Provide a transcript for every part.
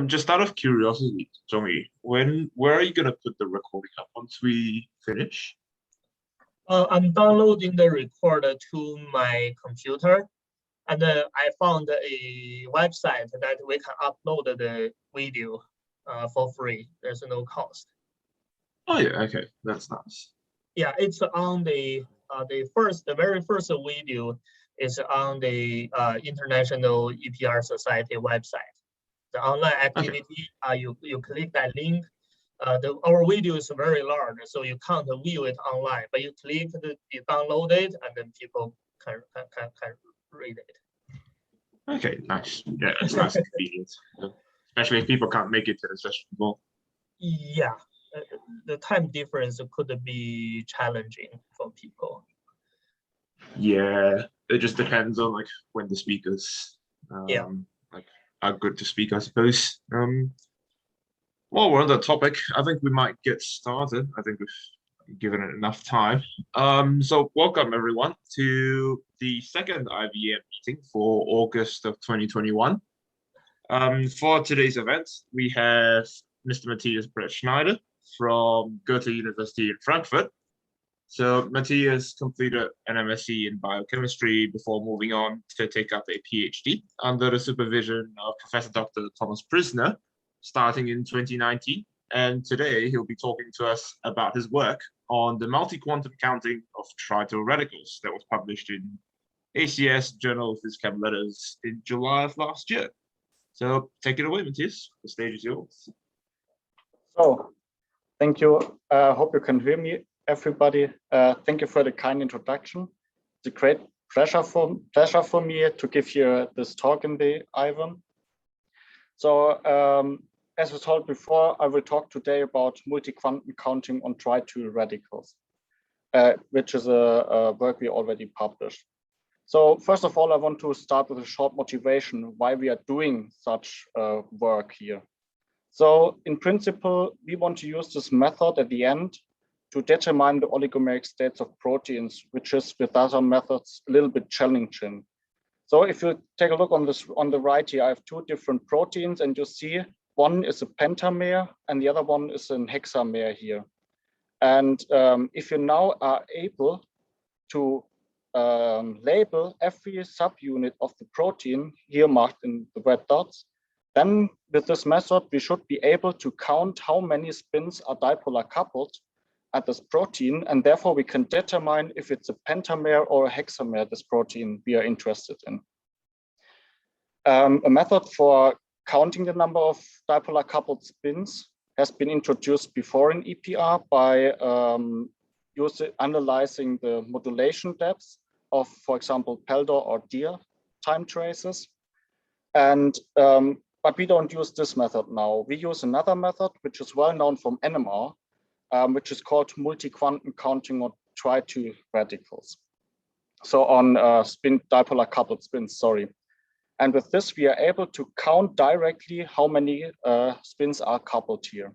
Just out of curiosity, Johnny, where are you gonna put the recording up once we finish? I'm downloading the recorder to my computer, and I found a website that we can upload the video for free. There's no cost. Oh yeah, okay, that's nice. Yeah, it's on the very first video is on the International EPR Society website. The online activity, okay. You click that link. Our video is very large, so you can't view it online, but you click you download it, and then people can read it. Okay, nice. Yeah, it's nice and convenient, especially if people can't make it to the session. Well, yeah, the time difference could be challenging for people. Yeah, it just depends on like when the speakers like are good to speak, I suppose. While we're on the topic, I think we might get started. I think we've given it enough time. So welcome everyone to the second IVM meeting for August of 2021. For today's event, we have Mr. Matthias Bretschneider from Goethe University in Frankfurt. So Matthias completed an MSc in biochemistry before moving on to take up a PhD under the supervision of Professor Dr. Thomas Prisner, starting in 2019. And today he'll be talking to us about his work on the multi-quantum counting of trityl radicals that was published in ACS Journal of Physical Letters in July of last year. So take it away, Matthias. The stage is yours. So, thank you. Hope you can hear me, everybody. Thank you for the kind introduction. It's a great pleasure for me to give you this talk in the IVM. So, as we told before, I will talk today about multi-quantum counting on trityl radicals, which is a work we already published. So first of all, I want to start with a short motivation why we are doing such work here. So in principle, we want to use this method at the end to determine the oligomeric states of proteins, which is with other methods a little bit challenging. So if you take a look on this on the right here, I have two different proteins, and you see one is a pentamer and the other one is an hexamer here. And if you now are able to label every subunit of the protein here marked in the red dots, then with this method, we should be able to count how many spins are dipolar coupled at this protein, and therefore we can determine if it's a pentamer or a hexamer, this protein we are interested in. A method for counting the number of dipolar coupled spins has been introduced before in EPR by analyzing the modulation depths of, for example, Peldor or Deer time traces. And but we don't use this method now. We use another method, which is well known from NMR, which is called multi-quantum counting on trityl radicals. So on dipolar coupled spins, sorry. And with this, we are able to count directly how many spins are coupled here.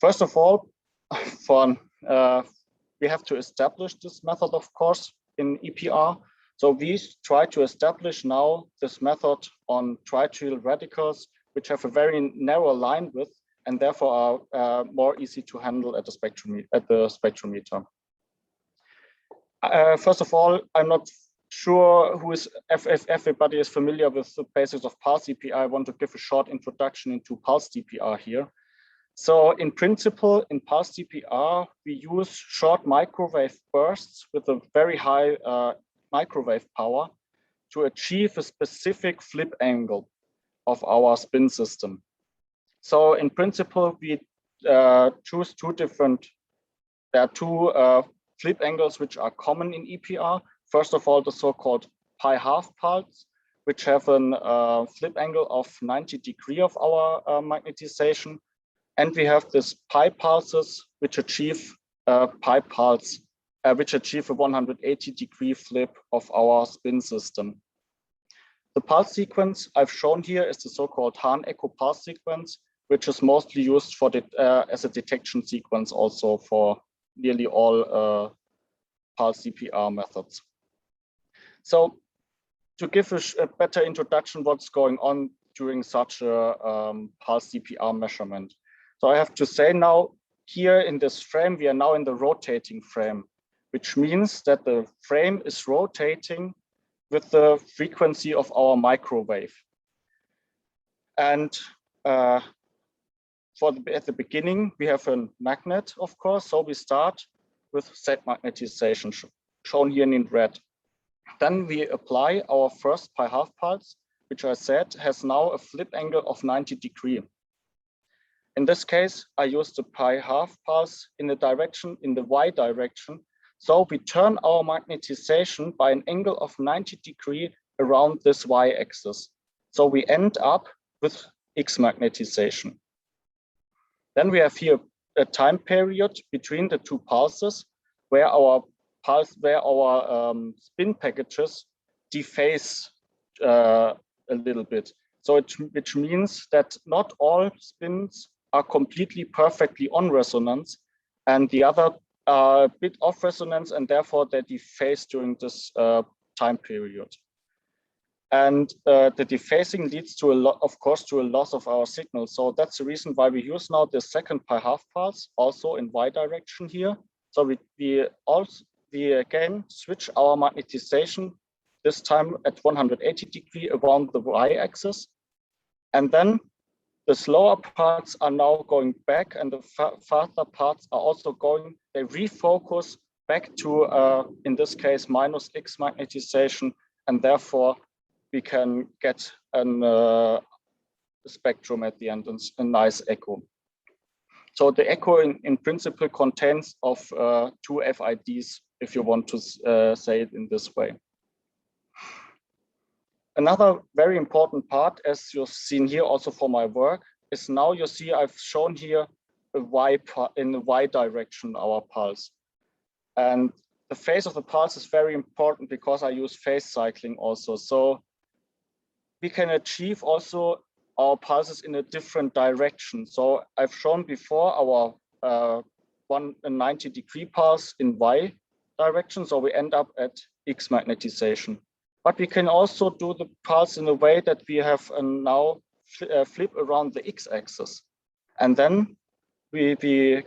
First of all, we have to establish this method, of course, in EPR. So we try to establish now this method on trityl radicals, which have a very narrow line width and therefore are more easy to handle at the spectrometer. First of all, I'm not sure if everybody is familiar with the basics of pulse DPR. I want to give a short introduction into pulse DPR here. So in principle, in pulse DPR, we use short microwave bursts with a very high microwave power to achieve a specific flip angle of our spin system. So in principle, we choose there are two flip angles which are common in EPR. First of all, the so-called pi half pulse, which have a flip angle of 90 degrees of our magnetization. And we have this pi pulses, which achieve pi pulse which achieve a 180-degree flip of our spin system. The pulse sequence I've shown here is the so-called Hahn echo pulse sequence, which is mostly used for as a detection sequence also for nearly all pulse CPR methods. So to give a better introduction what's going on during such a pulse CPR measurement. So I have to say now, here in this frame, we are now in the rotating frame, which means that the frame is rotating with the frequency of our microwave. And at the beginning, we have a magnet, of course, so we start with Z magnetization, shown here in red. Then we apply our first pi-half pulse, which I said has now a flip angle of 90 degrees. In this case, I use the pi-half pulse in the Y direction. So we turn our magnetization by an angle of 90 degrees around this Y axis. So we end up with X magnetization. Then we have here a time period between the two pulses where our spin packages dephase a little bit. So which means that not all spins are completely perfectly on resonance, and the other are a bit off resonance, and therefore they dephase during this time period. And the dephasing leads to of course, to a loss of our signal. So that's the reason why we use now the second pi-half pulse also in Y direction here. So we again switch our magnetization, this time at 180 degrees around the Y axis. And then the slower parts are now going back, and the faster parts are also going, they refocus back to, in this case, minus X magnetization, and therefore we can get a spectrum at the end, a nice echo. So the echo in principle contains of two FIDs, if you want to say it in this way. Another very important part, as you've seen here also for my work, is now you see I've shown here in the Y direction our pulse. And the phase of the pulse is very important because I use phase cycling also. So we can achieve also our pulses in a different direction. So I've shown before our 190-degree pulse in Y direction, so we end up at X magnetization. But we can also do the pulse in a way that we have now flip around the X axis. And then we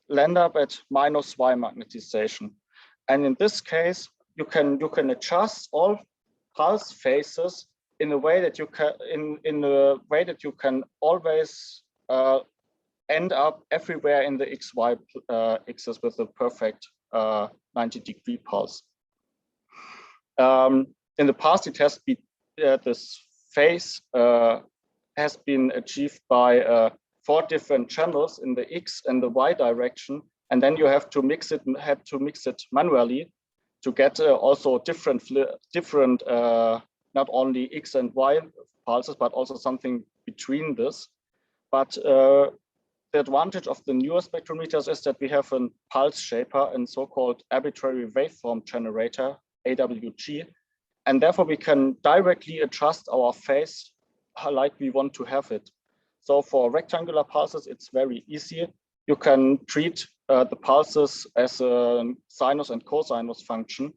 land up at minus Y magnetization. And in this case, you can adjust all pulse phases in a way that you can always end up everywhere in the XY axis with a perfect 90-degree pulse. In the past, it has been this phase has been achieved by 4 different channels in the X and the Y direction, and then you have to mix it manually to get also different not only X and Y pulses, but also something between this. But the advantage of the newer spectrometers is that we have a pulse shaper and so-called arbitrary waveform generator, AWG, and therefore we can directly adjust our phase like we want to have it. So for rectangular pulses, it's very easy. You can treat the pulses as a sinus and cosinus function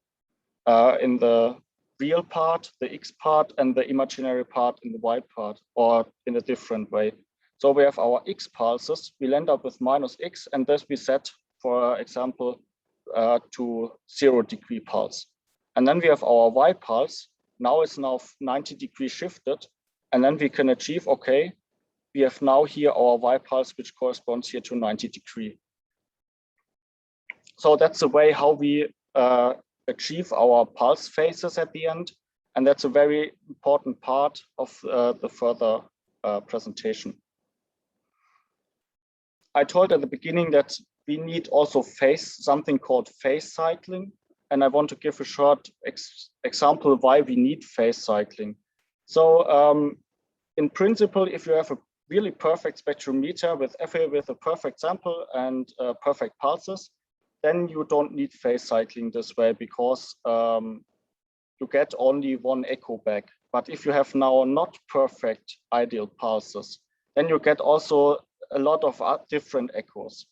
in the real part, the X part, and the imaginary part in the Y part, or in a different way. So we have our X pulses, we end up with minus X, and this we set, for example, to 0-degree pulse. And then we have our Y pulse, now it's 90 degrees shifted, and then we can achieve, okay, we have now here our Y pulse, which corresponds here to 90 degrees. So that's the way how we achieve our pulse phases at the end. And that's a very important part of the further presentation. I told at the beginning that we need also something called phase cycling. And I want to give a short example why we need phase cycling. So in principle, if you have a really perfect spectrometer with a perfect sample and perfect pulses, then you don't need phase cycling this way, because you get only one echo back. But if you have now not perfect ideal pulses, then you get also a lot of different echoes.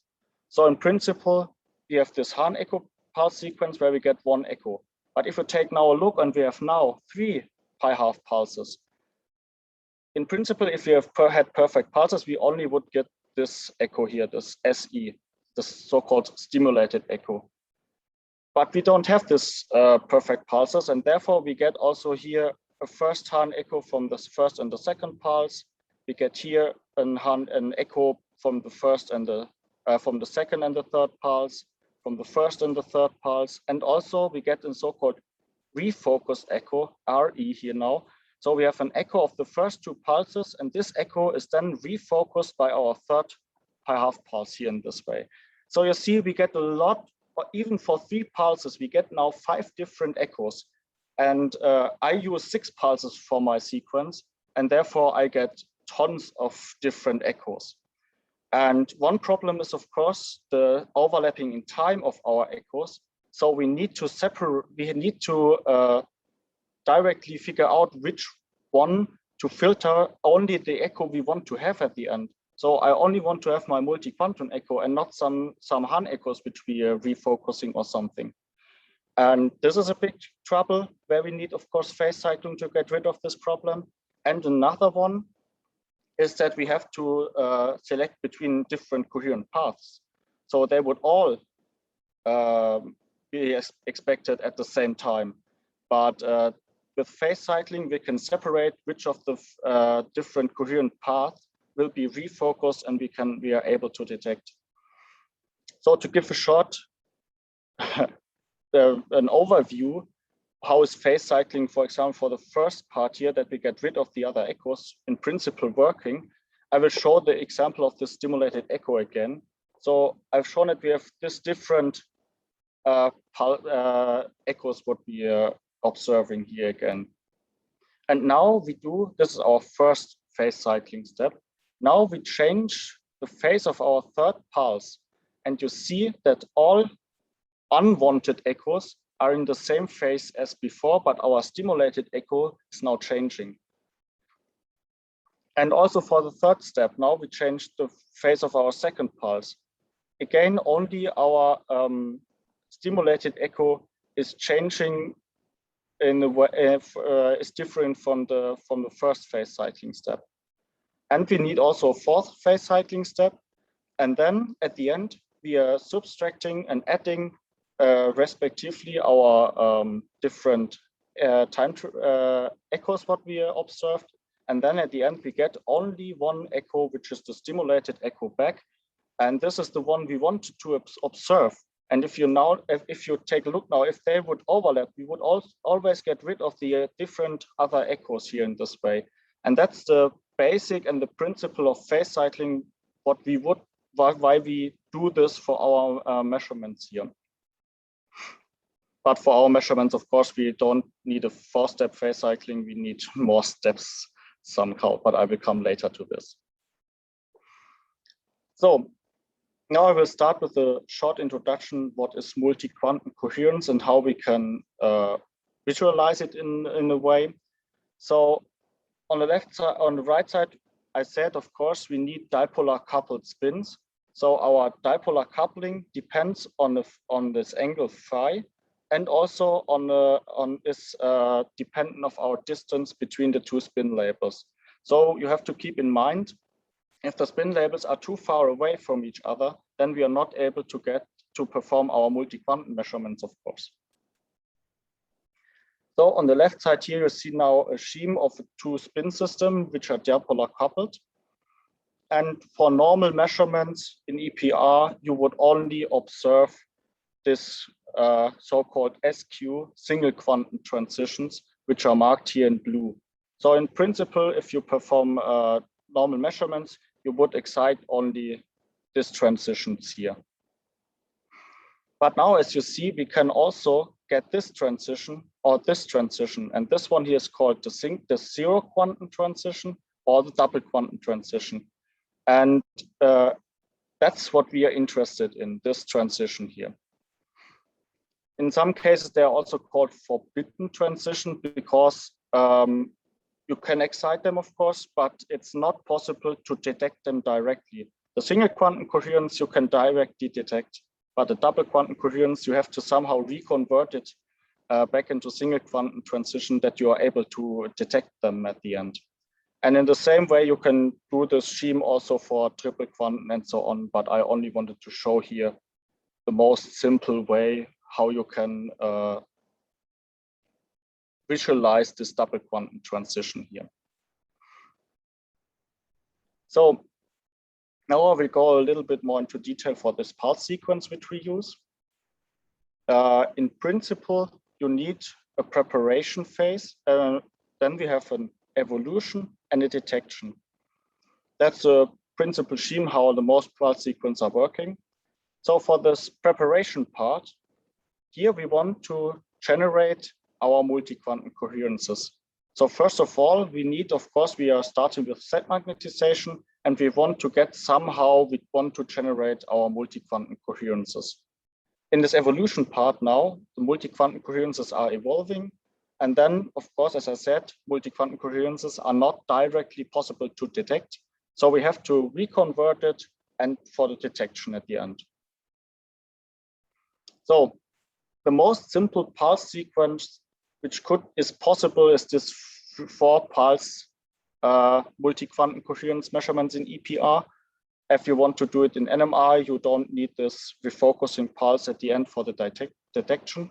So in principle, we have this Hahn echo pulse sequence where we get one echo. But if you take now a look, and we have now 3 pi-half pulses, in principle, if we have had perfect pulses, we only would get this echo here, this SE, the so-called stimulated echo. But we don't have this perfect pulses, and therefore we get also here a first Hahn echo from the first and the second pulse. We get here an echo from the first and from the second and the third pulse, from the first and the third pulse, and also we get a so-called refocused echo, RE here now. So we have an echo of the first 2 pulses, and this echo is then refocused by our third pi-half pulse here in this way. So you see, we get a lot, even for 3 pulses, we get now 5 different echoes. And I use 6 pulses for my sequence, and therefore I get tons of different echoes. And one problem is, of course, the overlapping in time of our echoes. So we need to separate, we need to directly figure out which one to filter only the echo we want to have at the end. So I only want to have my multi-quantum echo and not some Hahn echoes which we are refocusing or something. And this is a big trouble where we need, of course, phase cycling to get rid of this problem. And another one is that we have to select between different coherent paths. So they would all be expected at the same time. But with phase cycling, we can separate which of the different coherent paths will be refocused, and we are able to detect. So to give a short an overview, how is phase cycling, for example, for the first part here, that we get rid of the other echoes, in principle working. I will show the example of the stimulated echo again. So I've shown that we have this different echoes what we are observing here again. And now we do, this is our first phase cycling step. Now we change the phase of our third pulse, and you see that all unwanted echoes are in the same phase as before, but our stimulated echo is now changing. And also for the third step, now we change the phase of our second pulse. Again, only our stimulated echo is changing in a way, is different from the first phase cycling step. And we need also a fourth phase cycling step. And then at the end, we are subtracting and adding respectively our different time echoes what we observed. And then at the end, we get only one echo, which is the stimulated echo back. And this is the one we wanted to observe. And if you take a look now, if they would overlap, we would always get rid of the different other echoes here in this way. And that's the basic and the principle of phase cycling, why we do this for our measurements here. But for our measurements, of course, we don't need a 4-step phase cycling. We need more steps somehow, but I will come later to this. So now I will start with a short introduction, what is multi-quantum coherence and how we can visualize it in a way. So on the left side, on the right side, I said, of course, we need dipolar coupled spins. So our dipolar coupling depends on this angle phi, and also on this dependent of our distance between the 2 spin labels. So you have to keep in mind, if the spin labels are too far away from each other, then we are not able to perform our multi-quantum measurements, of course. So on the left side here, you see now a scheme of a 2 spin system, which are dipolar coupled. And for normal measurements in EPR, you would only observe this so-called SQ single quantum transitions, which are marked here in blue. So in principle, if you perform normal measurements, you would excite only these transitions here. But now, as you see, we can also get this transition or this transition. And this one here is called the 0 quantum transition or the double quantum transition. And that's what we are interested in, this transition here. In some cases, they are also called forbidden transition because you can excite them, of course, but it's not possible to detect them directly. The single quantum coherence you can directly detect, but the double quantum coherence, you have to somehow reconvert it back into single quantum transition that you are able to detect them at the end. And in the same way, you can do this scheme also for triple quantum and so on, but I only wanted to show here the most simple way how you can visualize this double quantum transition here. So now I will go a little bit more into detail for this pulse sequence which we use. In principle, you need a preparation phase. Then we have an evolution and a detection. That's a principal scheme how the most pulse sequences are working. So for this preparation part, here we want to generate our multi-quantum coherences. So first of all, we need, of course, we are starting with set magnetization, and we want to get somehow, we want to generate our multi-quantum coherences. In this evolution part now, the multi-quantum coherences are evolving. And then, of course, as I said, multi-quantum coherences are not directly possible to detect. So we have to reconvert it and for the detection at the end. So the most simple pulse sequence which is possible is this 4-pulse multi-quantum coherence measurements in EPR. If you want to do it in NMR, you don't need this refocusing pulse at the end for the detection.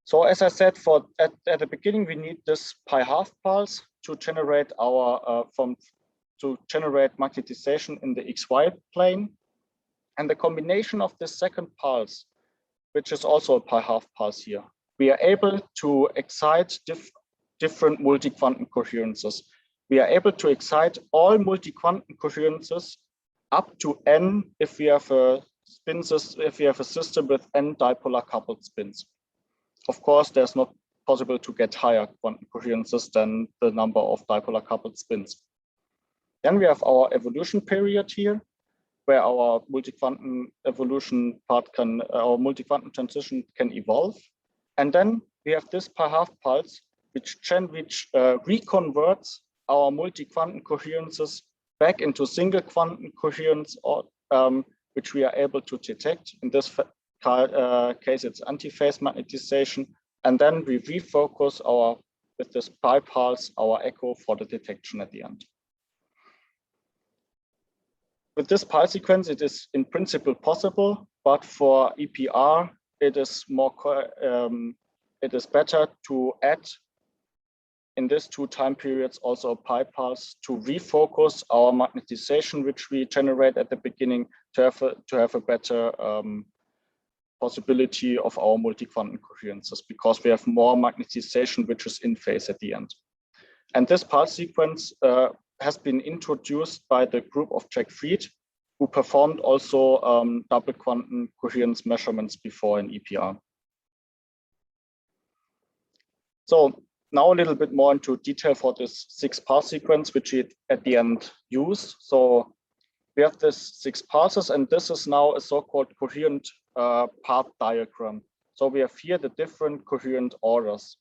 So as I said, at the beginning, we need this pi-half pulse to generate our to generate magnetization in the XY plane. And the combination of this second pulse, which is also a pi-half pulse here, we are able to excite different multi-quantum coherences. We are able to excite all multi-quantum coherences up to n if we have a system with n dipolar coupled spins. Of course, there's not possible to get higher quantum coherences than the number of dipolar coupled spins. Then we have our evolution period here, where our multi-quantum evolution part our multi-quantum transition can evolve. And then we have this pi-half pulse, which reconverts our multi-quantum coherences back into single quantum coherence, which we are able to detect. In this case, it's antiphase magnetization. And then we refocus with this pi pulse, our echo for the detection at the end. With this pulse sequence, it is in principle possible, but for EPR, it is better to add in these 2 time periods also a pi pulse to refocus our magnetization, which we generate at the beginning, to have a better possibility of our multi-quantum coherences, because we have more magnetization which is in phase at the end. And this pulse sequence has been introduced by the group of Jack Fried, who performed also double quantum coherence measurements before in EPR. So now a little bit more into detail for this 6 pulse sequence, which we at the end use. So we have this 6 pulses, and this is now a so-called coherent path diagram. So we have here the different coherent orders.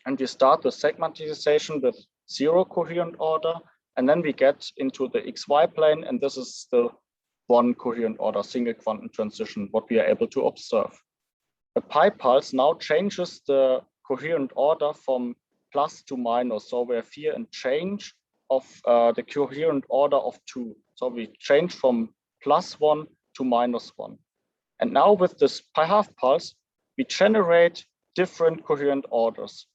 And we start the segmentization with 0 coherent order, and then we get into the XY plane, and this is the 1 coherent order, single quantum transition, what we are able to observe. The pi pulse now changes the coherent order from plus to minus. So we have here a change of the coherent order of 2. So we change from +1 to -1. And now with this pi-half pulse, we generate different coherent orders.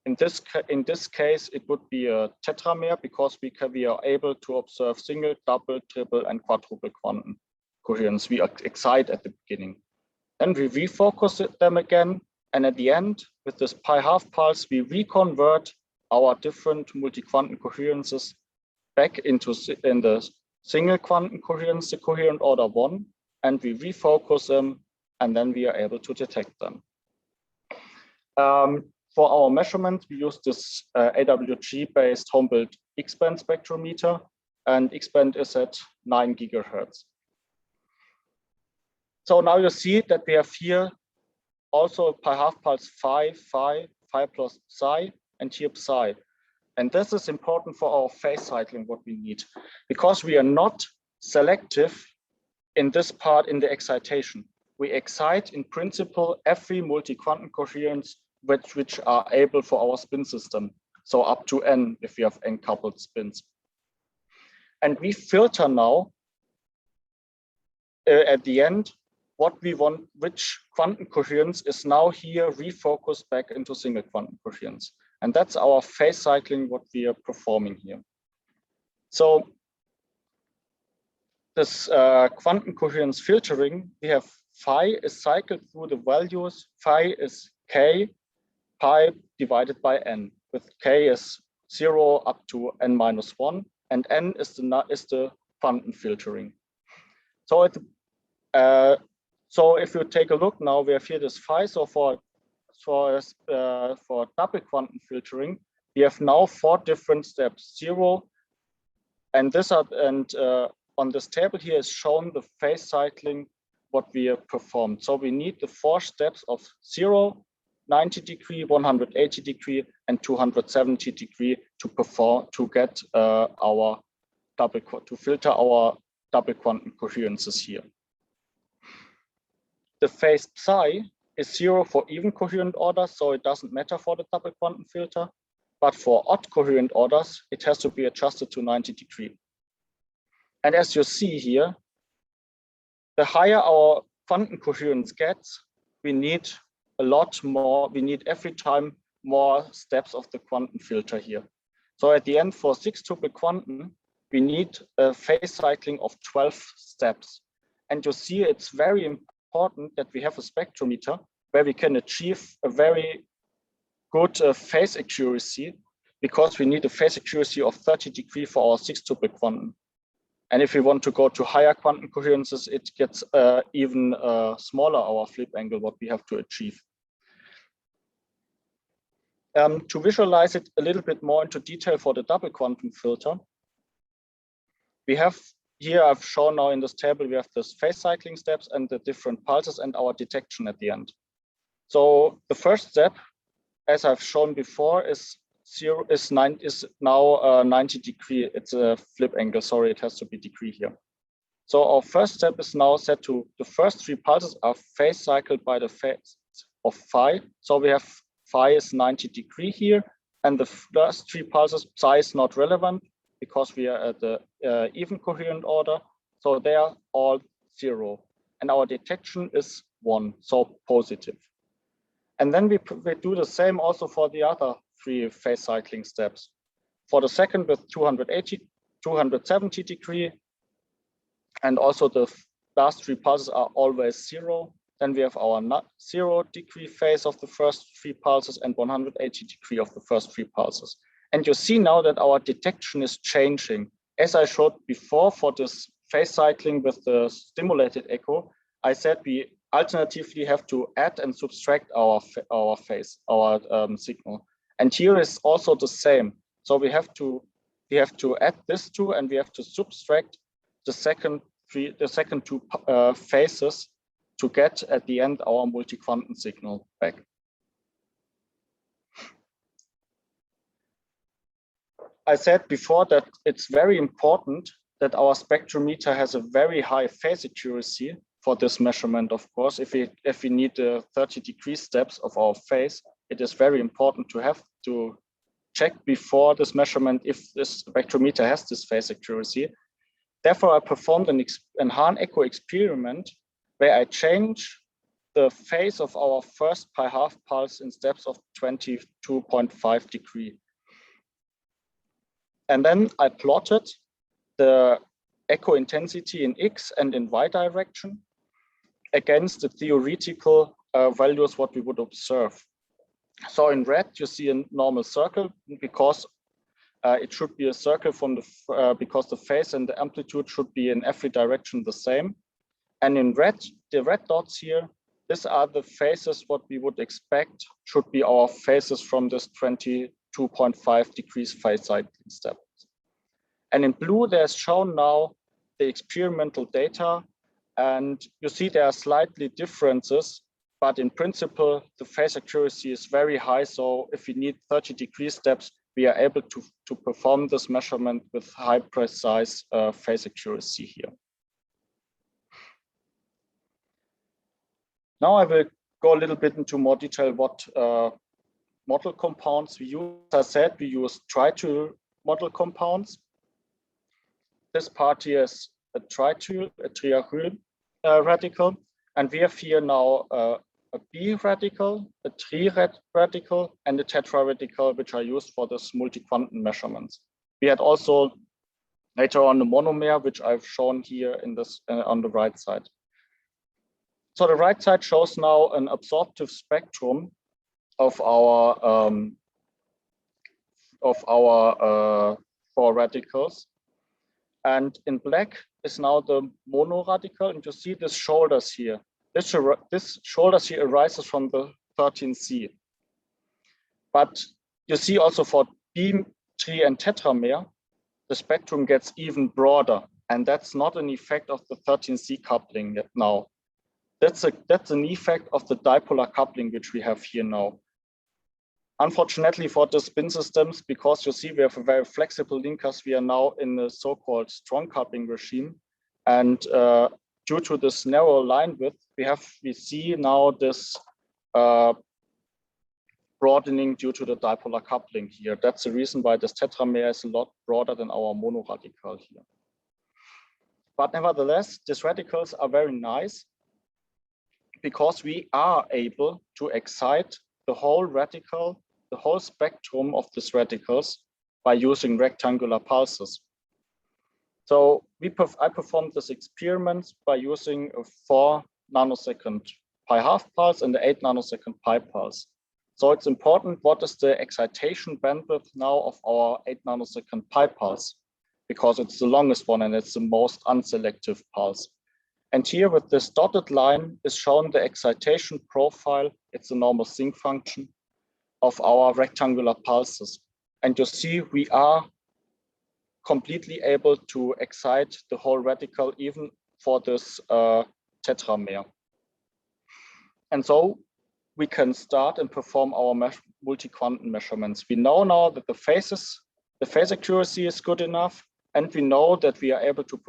In this case, it would be a tetramer, because we are able to observe single, double, triple, and quadruple quantum coherence. We excite at the beginning. Then we refocus them again. And at the end, with this pi-half pulse, we reconvert our different multi-quantum coherences back in the single quantum coherence, the coherent order 1, and we refocus them, and then we are able to detect them. For our measurement, we use this AWG-based home-built X-band spectrometer, and X-band is at 9 gigahertz. So now you see that we have here also pi half pulse phi, phi, phi plus psi, and here psi. And this is important for our phase cycling, what we need, because we are not selective in this part in the excitation. We excite in principle every multi-quantum coherence which are able for our spin system. So up to n if we have n coupled spins. And we filter now at the end what we want, which quantum coherence is now here refocused back into single quantum coherence. And that's our phase cycling, what we are performing here. So this quantum coherence filtering, we have phi is cycled through the values. Phi is k pi divided by n, with k is 0 up to n minus 1, and n is the quantum filtering. So so if you take a look now, we have here this phi. So for double quantum filtering, we have now 4 different steps. 0, and on this table here is shown the phase cycling what we have performed. So we need the 4 steps of 0, 90 degree, 180 degree, and 270 degree to perform to get to filter our double quantum coherences here. The phase psi is 0 for even coherent orders, so it doesn't matter for the double quantum filter. But for odd coherent orders, it has to be adjusted to 90 degree. And as you see here, the higher our quantum coherence gets, we need a lot more, we need every time more steps of the quantum filter here. So at the end, for 6-tuple quantum, we need a phase cycling of 12 steps. And you see it's very important that we have a spectrometer where we can achieve a very good phase accuracy, because we need a phase accuracy of 30 degree for our 6-tuple quantum. And if we want to go to higher quantum coherences, it gets even smaller, our flip angle, what we have to achieve. To visualize it a little bit more into detail for the double quantum filter, we have here, I've shown now in this table, we have this phase cycling steps and the different pulses and our detection at the end. So the first step, as I've shown before, is now 90 degree. It's a flip angle. Sorry, it has to be degree here. So our first step is now set to the first 3 pulses are phase cycled by the phase of phi. So we have phi is 90 degree here, and the first 3 pulses, psi is not relevant because we are at the even coherent order. So they are all 0, and our detection is 1, so positive. And then we do the same also for the other 3 phase cycling steps. For the second with 270 degree, and also the last 3 pulses are always 0. Then we have our 0 degree phase of the first 3 pulses and 180 degree of the first 3 pulses. And you see now that our detection is changing. As I showed before for this phase cycling with the stimulated echo, I said we alternatively have to add and subtract our phase, our signal. And here is also the same. So we have to add this 2, and we have to subtract the second 2 phases to get at the end our multi-quantum signal back. I said before that it's very important that our spectrometer has a very high phase accuracy for this measurement. Of course, if we need the 30 degree steps of our phase, it is very important to have to check before this measurement if this spectrometer has this phase accuracy. Therefore, I performed an Hahn echo experiment where I change the phase of our first pi half pulse in steps of 22.5 degree. And then I plotted the echo intensity in X and in Y direction against the theoretical values what we would observe. So in red, you see a normal circle because it should be a circle from the because the phase and the amplitude should be in every direction the same. And in red, the red dots here, these are the phases what we would expect should be our phases from this 22.5 degrees phase cycling step. And in blue, there's shown now the experimental data, and you see there are slightly differences but in principle, the phase accuracy is very high. So if we need 30-degree steps, we are able to perform this measurement with high precise phase accuracy here. Now I will go a little bit into more detail what model compounds we use. As I said, we use Trityl model compounds. This part here is a Trityl, a triaryl radical, and we have here now a B radical, a tri radical, and a tetra radical, which are used for this multi-quantum measurements. We had also later on the monomer, which I've shown here in this on the right side. So the right side shows now an absorptive spectrum of our 4 radicals, and in black is now the mono radical, and you see these shoulders here. This shoulders here arises from the 13C, but you see also for B, tri, and tetramer, the spectrum gets even broader, and that's not an effect of the 13C coupling yet now. That's an effect of the dipolar coupling which we have here now. Unfortunately for the spin systems, because you see we have a very flexible linkers, we are now in the so-called strong coupling regime, and due to this narrow line width, we see now this broadening due to the dipolar coupling here. That's the reason why this tetramer is a lot broader than our mono radical here. But nevertheless, these radicals are very nice because we are able to excite the whole radical, the whole spectrum of these radicals by using rectangular pulses. So I performed this experiment by using a 4 nanosecond pi-half pulse and the 8 nanosecond pi pulse. So it's important what is the excitation bandwidth now of our 8 nanosecond pi pulse, because it's the longest one and it's the most unselective pulse. And here with this dotted line is shown the excitation profile. It's a normal sinc function of our rectangular pulses. And you see we are completely able to excite the whole radical even for this tetramer. And so we can start and perform our multi-quantum measurements. We know now that the phase accuracy is good enough, and we know that we are able to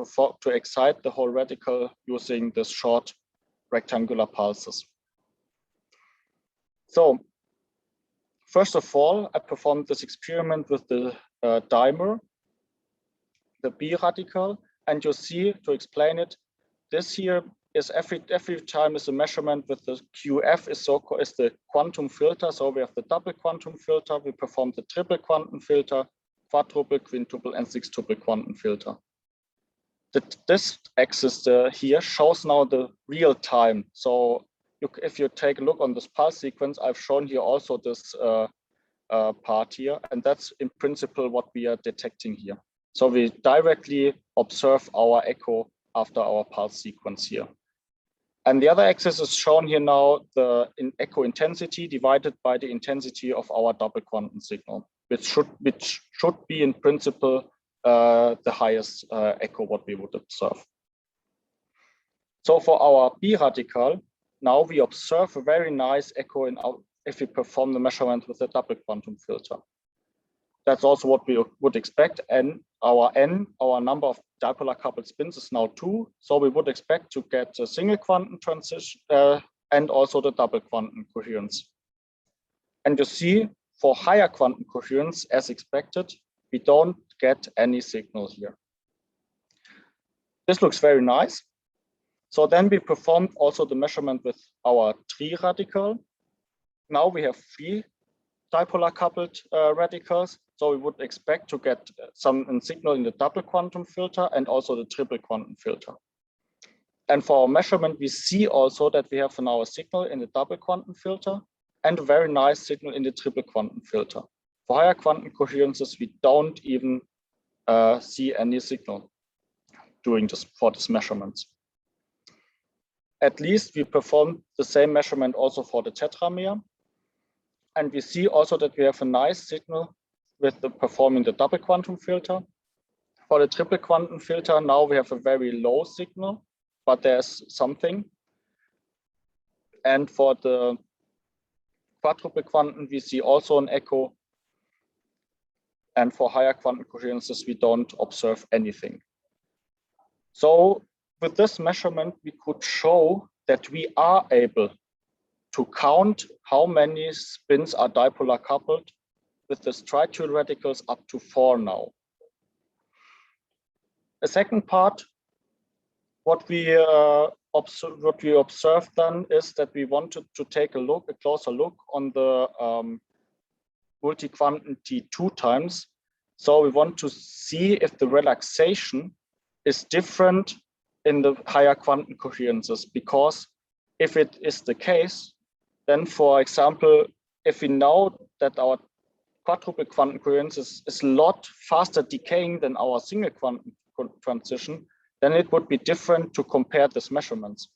excite the whole radical using this short rectangular pulses. So first of all, I performed this experiment with the dimer, the B radical, and you see, to explain it, this here is every time is a measurement with the QF is the quantum filter. So we have the double quantum filter, we perform the triple quantum filter, quadruple, quintuple, and sextuple quantum filter. This axis here shows now the real time. So if you take a look on this pulse sequence, I've shown here also this part here, and that's in principle what we are detecting here. So we directly observe our echo after our pulse sequence here. And the other axis is shown here now, the echo intensity divided by the intensity of our double quantum signal, which should be in principle the highest echo what we would observe. So for our B radical, now we observe a very nice echo if we perform the measurement with a double quantum filter. That's also what we would expect. And our number of dipolar coupled spins is now 2. So we would expect to get a single quantum transition and also the double quantum coherence. And you see, for higher quantum coherence, as expected, we don't get any signal here. This looks very nice. So then we performed also the measurement with our tri radical. Now we have 3 dipolar coupled radicals. So we would expect to get some signal in the double quantum filter and also the triple quantum filter. And for our measurement, we see also that we have now a signal in the double quantum filter and a very nice signal in the triple quantum filter. For higher quantum coherences, we don't even see any signal for this measurements. At least we performed the same measurement also for the tetramer. And we see also that we have a nice signal with performing the double quantum filter. For the triple quantum filter, now we have a very low signal, but there's something. And for the quadruple quantum, we see also an echo. And for higher quantum coherences, we don't observe anything. So with this measurement, we could show that we are able to count how many spins are dipolar coupled with this trityl radicals up to 4 now. A second part, what we observed then is that we wanted to take a closer look on the multi-quantum T2 times. So we want to see if the relaxation is different in the higher quantum coherences, because if it is the case, then for example, if we know that our quadruple quantum coherence is a lot faster decaying than our single quantum transition, then it would be different to compare these measurements.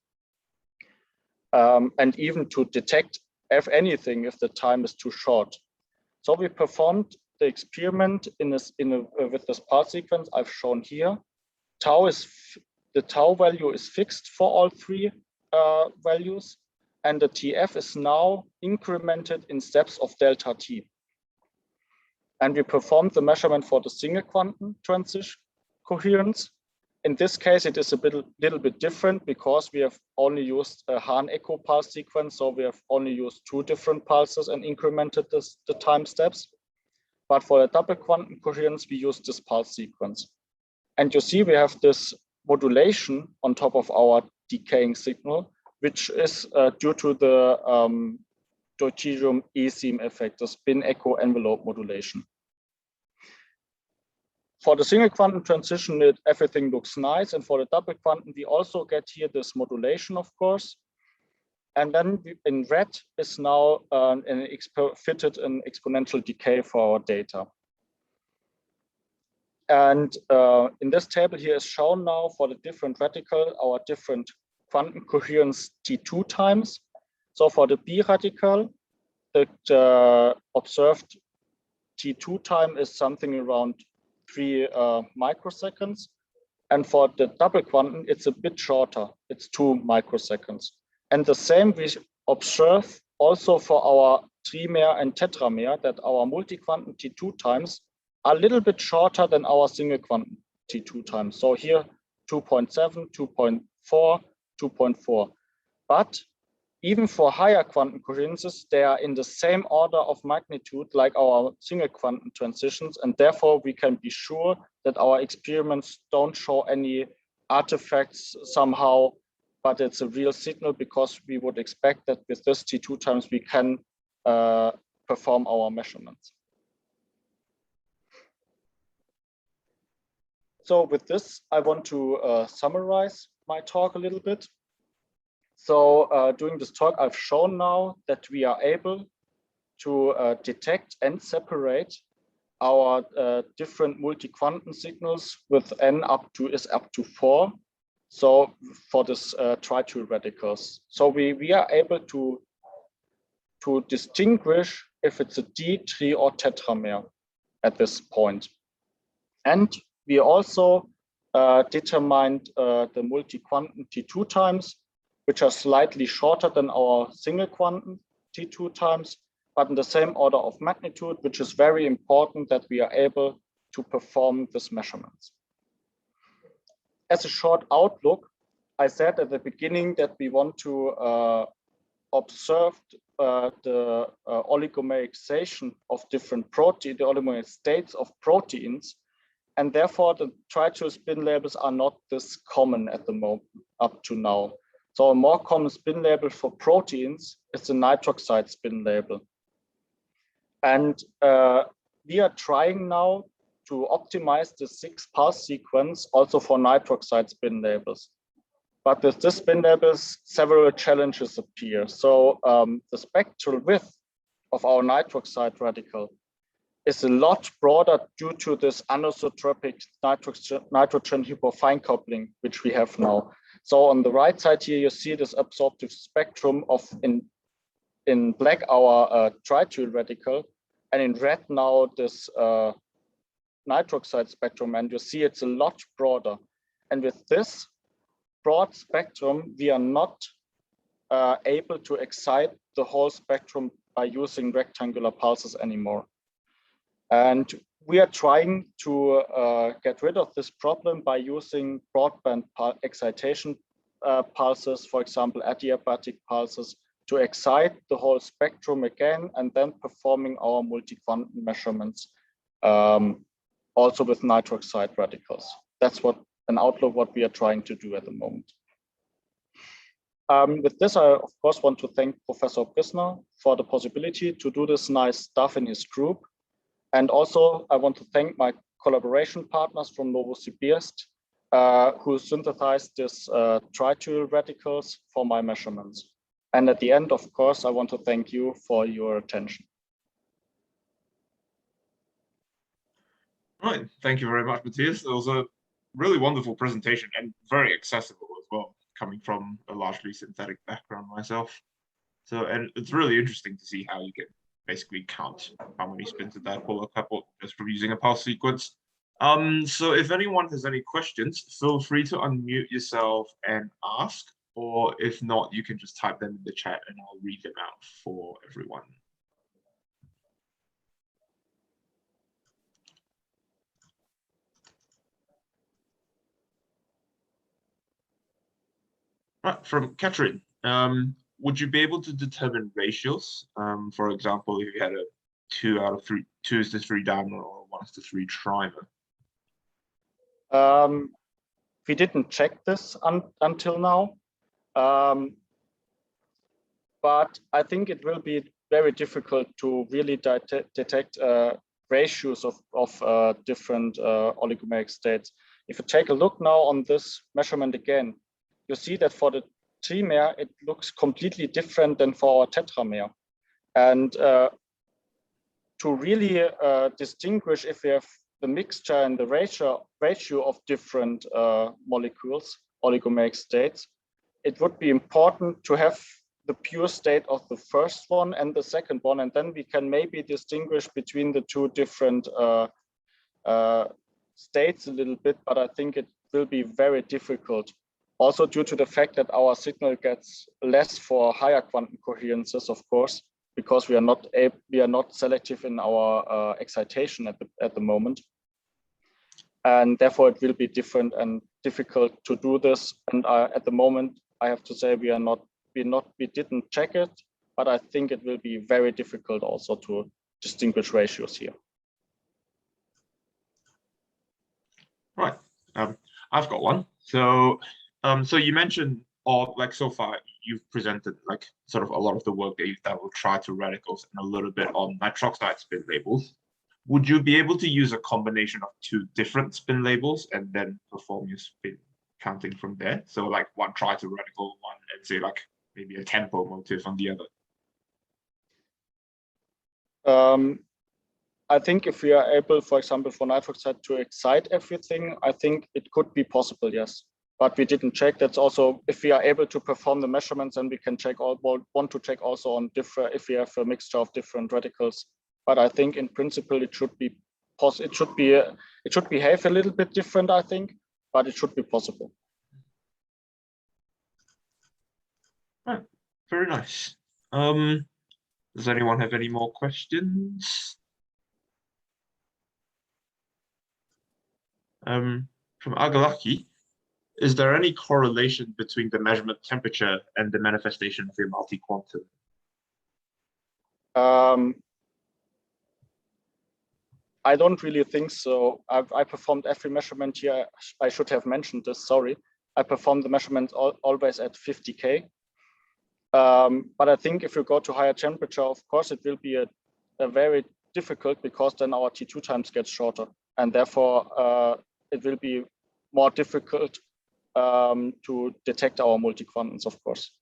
And even to detect, if anything, if the time is too short. So we performed the experiment with this pulse sequence I've shown here. The tau value is fixed for all 3 values, and the TF is now incremented in steps of delta t. And we performed the measurement for the single quantum transition coherence. In this case, it is a little bit different because we have only used a Hahn echo pulse sequence. So we have only used 2 different pulses and incremented the time steps. But for the double quantum coherence, we use this pulse sequence. And you see we have this modulation on top of our decaying signal, which is due to the deuterium E-seam effect, the spin echo envelope modulation. For the single quantum transition, everything looks nice. And for the double quantum, we also get here this modulation, of course. And then in red is now fitted an exponential decay for our data. And in this table here is shown now for the different radical, our different quantum coherence T2 times. So for the B radical, the observed T2 time is something around 3 microseconds. And for the double quantum, it's a bit shorter. It's 2 microseconds. And the same we observe also for our trimer and tetramer, that our multi-quantum T2 times are a little bit shorter than our single quantum T2 times. So here 2.7, 2.4, 2.4. But even for higher quantum coherences, they are in the same order of magnitude like our single quantum transitions. And therefore, we can be sure that our experiments don't show any artifacts somehow, but it's a real signal, because we would expect that with this T2 times, we can perform our measurements. So with this, I want to summarize my talk a little bit. So during this talk, I've shown now that we are able to detect and separate our different multi-quantum signals with n up to 4. So for this trityl radicals. So we are able to distinguish if it's a D, tri, or tetramer at this point. And we also determined the multi-quantum T2 times, which are slightly shorter than our single quantum T2 times, but in the same order of magnitude, which is very important that we are able to perform these measurements. As a short outlook, I said at the beginning that we want to observe the oligomerization of different proteins, the oligomeric states of proteins, and therefore the trityl spin labels are not this common at the moment up to now. So a more common spin label for proteins is the nitroxide spin label. And we are trying now to optimize the 6 pulse sequence also for nitroxide spin labels. But with this spin labels, several challenges appear. So the spectral width of our nitroxide radical is a lot broader due to this anisotropic nitrogen hypofine coupling, which we have now. So on the right side here, you see this absorptive spectrum of in black our trityl radical, and in red now this nitroxide spectrum, and you see it's a lot broader. And with this broad spectrum, we are not able to excite the whole spectrum by using rectangular pulses anymore. And we are trying to get rid of this problem by using broadband excitation pulses, for example, adiabatic pulses, to excite the whole spectrum again, and then performing our multi-quantum measurements also with nitroxide radicals. That's an outlook what we are trying to do at the moment. With this, I of course want to thank Professor Bretschneider for the possibility to do this nice stuff in his group. And also I want to thank my collaboration partners from Novosibirsk who synthesized this Trityl radicals for my measurements. And at the end, of course, I want to thank you for your attention. Right, thank you very much, Matthias. It was a really wonderful presentation and very accessible as well, coming from a largely synthetic background myself. So, and it's really interesting to see how you can basically count how many spins a dipole couple just from using a pulse sequence. So if anyone has any questions, feel free to unmute yourself and ask, or if not, you can just type them in the chat and I'll read them out for everyone. Right, from Catherine, would you be able to determine ratios? For example, if you had a 2:3 dimer or a 1:3 trimer? We didn't check this until now, but I think it will be very difficult to really detect ratios of different oligomeric states. If you take a look now on this measurement again, you see that for the trimer, it looks completely different than for our tetramer. And to really distinguish if we have the mixture and the ratio of different molecules, oligomeric states, it would be important to have the pure state of the first one and the second one, and then we can maybe distinguish between the two different states a little bit, but I think it will be very difficult. Also due to the fact that our signal gets less for higher quantum coherences, of course, because we are not selective in our excitation at the moment, and therefore it will be different and difficult to do this. And at the moment, I have to say we didn't check it, but I think it will be very difficult also to distinguish ratios here. Right, I've got one. So, so you mentioned, or like so far, you've presented like sort of a lot of the work that you've done with Trityl radicals and a little bit on nitroxide spin labels. Would you be able to use a combination of two different spin labels and then perform your spin counting from there? So like one Trityl radical, one, and say like maybe a tempo motif on the other. I think if we are able, for example, for nitroxide to excite everything, I think it could be possible, yes. But we didn't check. That's also if we are able to perform the measurements, and we can check want to check also on different if we have a mixture of different radicals. But I think in principle it should be possible. It should behave a little bit different, I think, but it should be possible. Right, very nice. Does anyone have any more questions? From Agalaki, is there any correlation between the measurement temperature and the manifestation of your multi-quantum? I don't really think so. I performed every measurement here. I should have mentioned this, sorry. I performed the measurements always at 50K. But I think if you go to higher temperature, of course, it will be a very difficult, because then our T2 times get shorter. And therefore, it will be more difficult to detect our multi-quantums, of course.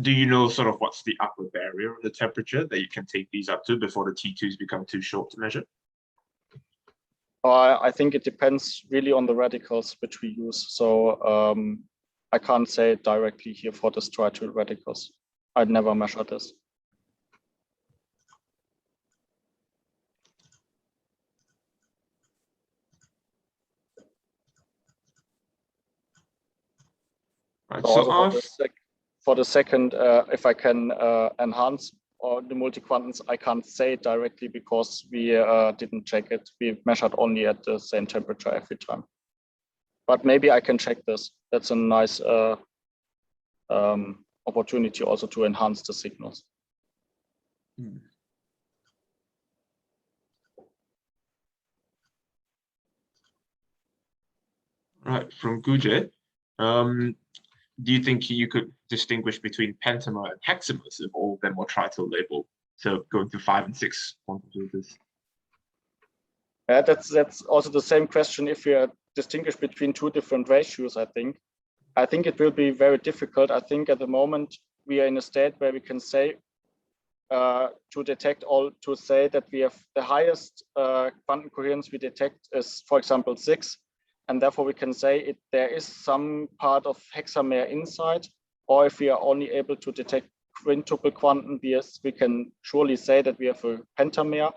Do you know sort of what's the upper barrier of the temperature that you can take these up to before the T2s become too short to measure? I think it depends really on the radicals which we use. So I can't say it directly here for the Trityl radicals. I'd never measure this. Right. So So also for the second, if I can enhance or the multi-quantums, I can't say it directly because we didn't check it. We measured only at the same temperature every time. But maybe I can check this. That's a nice opportunity also to enhance the signals. Right, from Goethe, do you think you could distinguish between pentamer and hexamers if all of them were Trityl labeled? So going to 5 and 6 quantum filters. Yeah, that's also the same question if we distinguish between two different ratios, I think. I think it will be very difficult. I think at the moment we are in a state where we can say to say that we have the highest quantum coherence we detect is, for example, 6. And therefore we can say there is some part of hexamer inside, or if we are only able to detect quintuple quantum BS, we can surely say that we have a pentamer.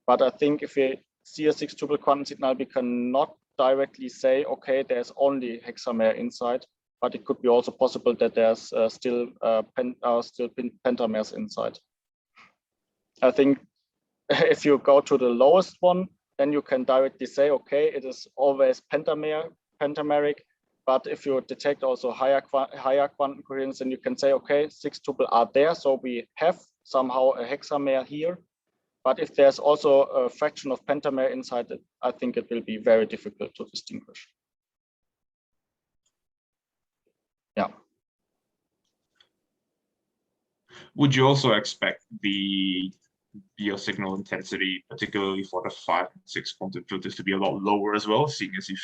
But I think if we see a 6-tuple quantum signal, we cannot directly say, okay, there's only hexamer inside, but it could be also possible that there's still pentamers inside. I think if you go to the lowest one, then you can directly say, okay, it is always pentameric. But if you detect also higher quantum coherence, then you can say, okay, 6-tuple are there. So we have somehow a hexamer here. But if there's also a fraction of pentamer inside it, I think it will be very difficult to distinguish. Yeah. Would you also expect the signal intensity, particularly for the 5 and 6 quantum filters, to be a lot lower as well, seeing as you've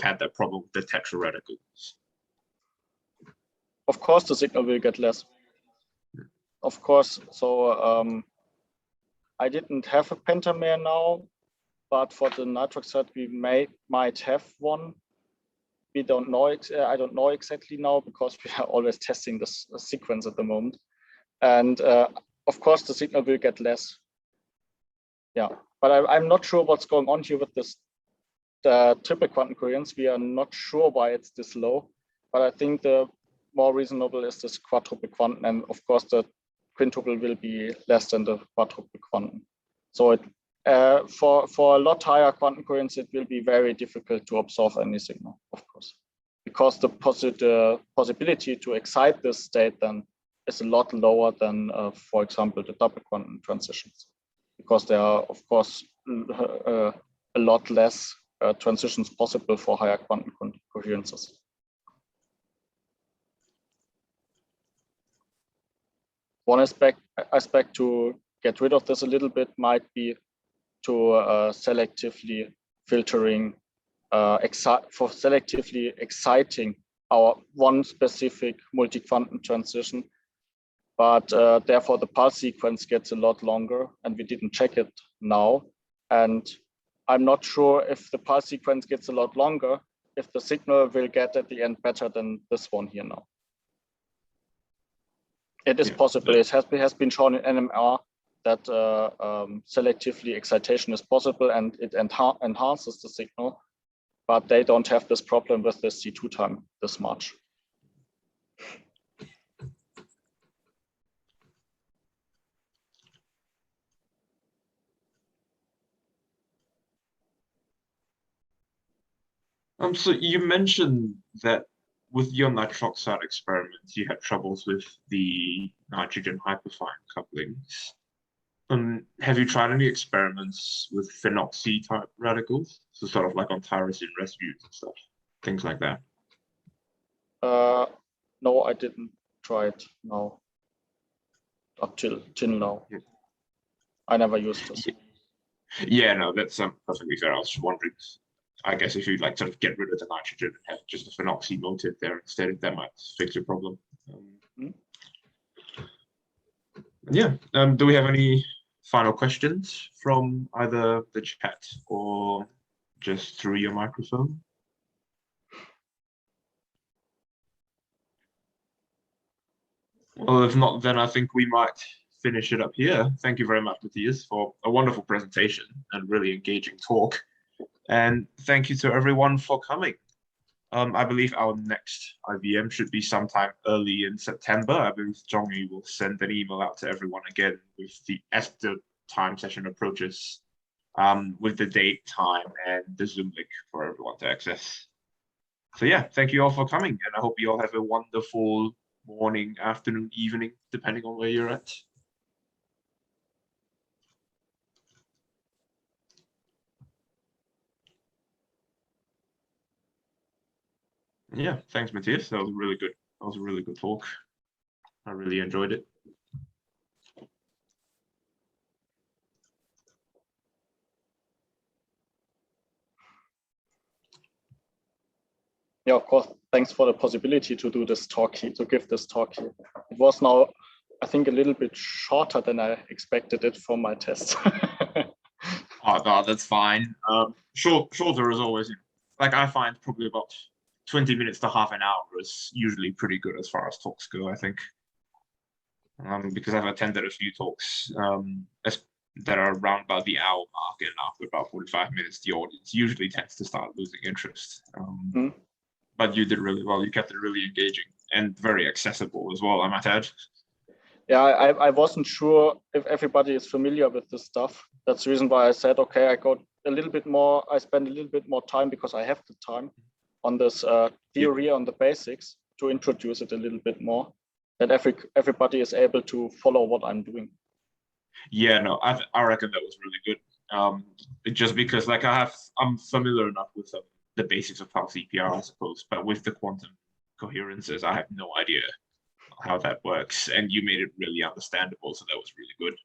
had that problem with the tetraradicals? Of course, the signal will get less. Of course. So I didn't have a pentamer now, but for the nitroxide we might have one. We don't know it. I don't know exactly now because we are always testing this sequence at the moment. And of course, the signal will get less. Yeah, but I'm not sure what's going on here with this triple quantum coherence. We are not sure why it's this low, but I think the more reasonable is this quadruple quantum, and of course the quintuple will be less than the quadruple quantum. So it for a lot higher quantum coherence, it will be very difficult to observe any signal, of course, because the possibility to excite this state then is a lot lower than, for example, the double quantum transitions, because there are, of course, a lot less transitions possible for higher quantum coherences. One aspect to get rid of this a little bit might be to selectively filtering, for selectively exciting our one specific multi-quantum transition. But therefore the pulse sequence gets a lot longer, and we didn't check it now. And I'm not sure if the pulse sequence gets a lot longer, if the signal will get at the end better than this one here now. It is possible. It has been shown in NMR that selectively excitation is possible and it enhances the signal, but they don't have this problem with the C2 time this much. So you mentioned that with your nitroxide experiments, you had troubles with the nitrogen hyperfine couplings. Have you tried any experiments with phenoxy type radicals? So sort of like on tyrosine residues and stuff, things like that. No, I didn't try it. No, up till now. Yeah. I never used this. Yeah, no, that's perfectly fair. I was just wondering. I guess if you like sort of get rid of the nitrogen and have just a phenoxy motif there instead, that might fix your problem. Yeah. Do we have any final questions from either the chat or just through your microphone? Well, if not, then I think we might finish it up here. Thank you very much, Matthias, for a wonderful presentation and really engaging talk. And thank you to everyone for coming. I believe our next IVM should be sometime early in September. I believe Zhongyi will send an email out to everyone again as the time session approaches, with the date, time, and the Zoom link for everyone to access. So yeah, thank you all for coming, and I hope you all have a wonderful morning, afternoon, evening, depending on where you're at. Yeah, thanks, Matthias. That was really good. That was a really good talk. I really enjoyed it. Yeah, of course. Thanks for the possibility to do this talk here, to give this talk here. It was now, I think, a little bit shorter than I expected it for my test. Oh, no, that's fine. Shorter is always, like, I find probably about 20 minutes to half an hour is usually pretty good as far as talks go, I think. Because I've attended a few talks that are around about the hour mark, and after about 45 minutes, the audience usually tends to start losing interest. But you did really well. You kept it really engaging and very accessible as well, I might add. Yeah, I wasn't sure if everybody is familiar with this stuff. That's the reason why I said, okay, I got a little bit more, I spend a little bit more time because I have the time on this theory, on the basics, to introduce it a little bit more, that everybody is able to follow what I'm doing. Yeah, no, I reckon that was really good. Just because, like, I'm familiar enough with the basics of how CPR, I suppose, but with the quantum coherences, I have no idea how that works, and you made it really understandable, so that was really good.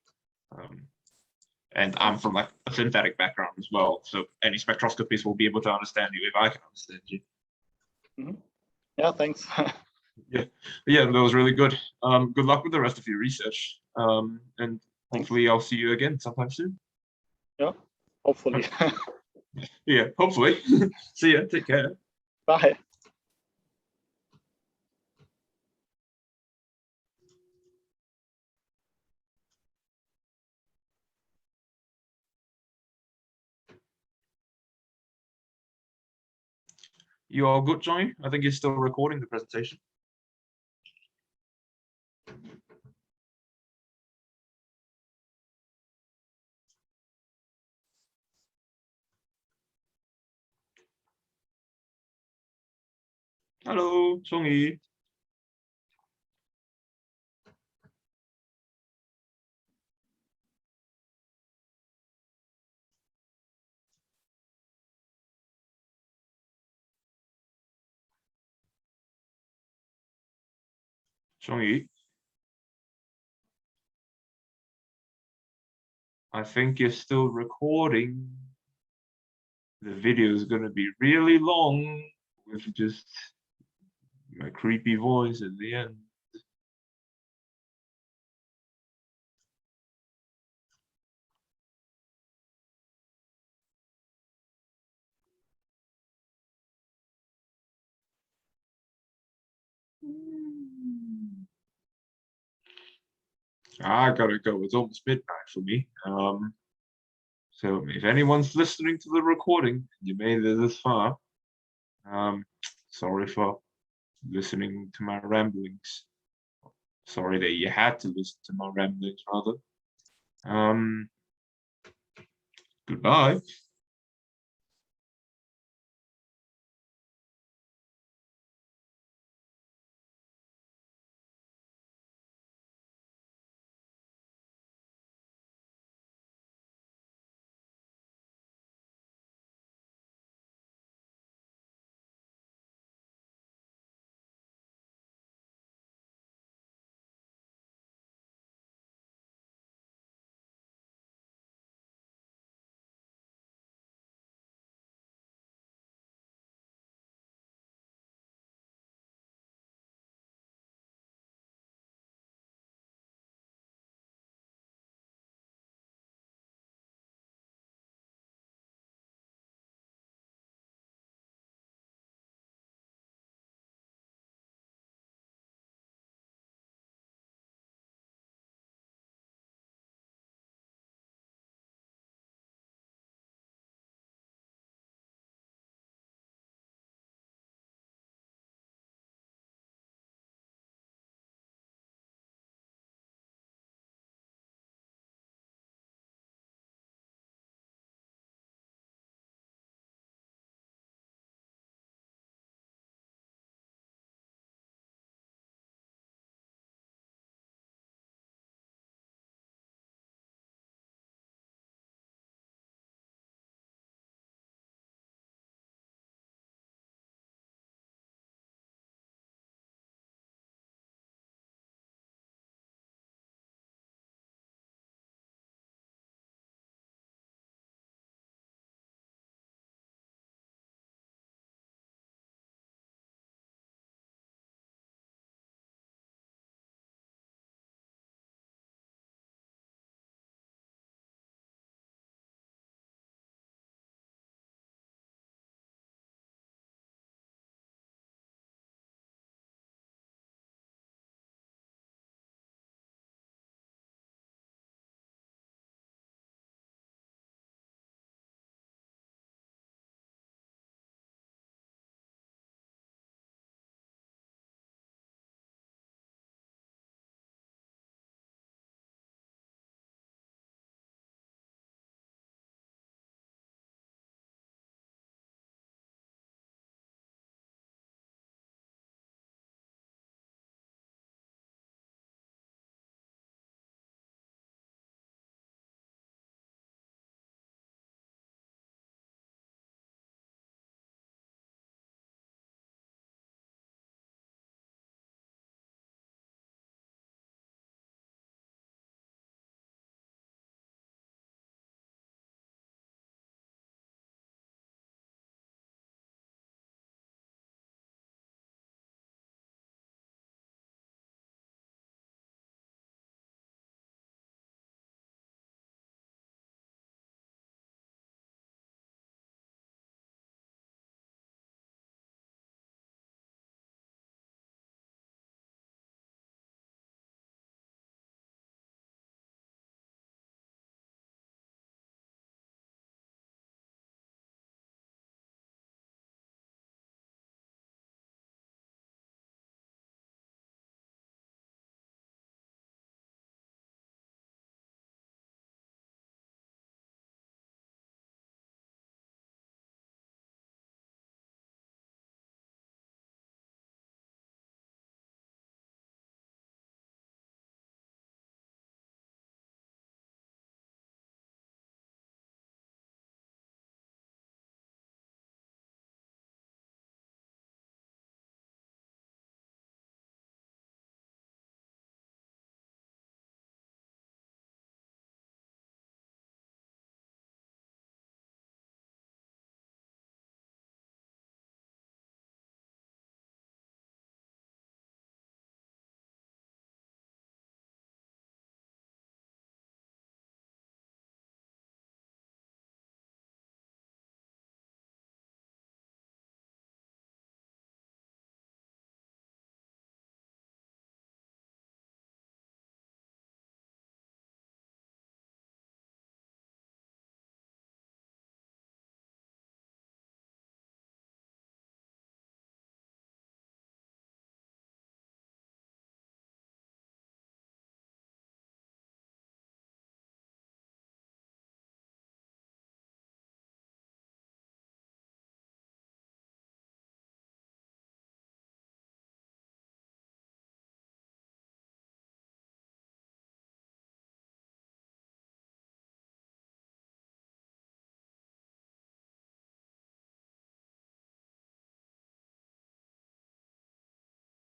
And I'm from like a synthetic background as well, so any spectroscopist will be able to understand you if I can understand you. Yeah, thanks. Yeah, that was really good. Good luck with the rest of your research, and hopefully I'll see you again sometime soon. Yeah, hopefully. Yeah, hopefully. See ya. Take care. Bye. You all good, Johnny? I think you're still recording the presentation. Hello, Zhongyi. Zhongyi. I think you're still recording. The video is going to be really long with just my creepy voice at the end. I gotta go. It's almost midnight for me. So if anyone's listening to the recording, you made it this far. Sorry for listening to my ramblings. Sorry that you had to listen to my ramblings, rather. Goodbye.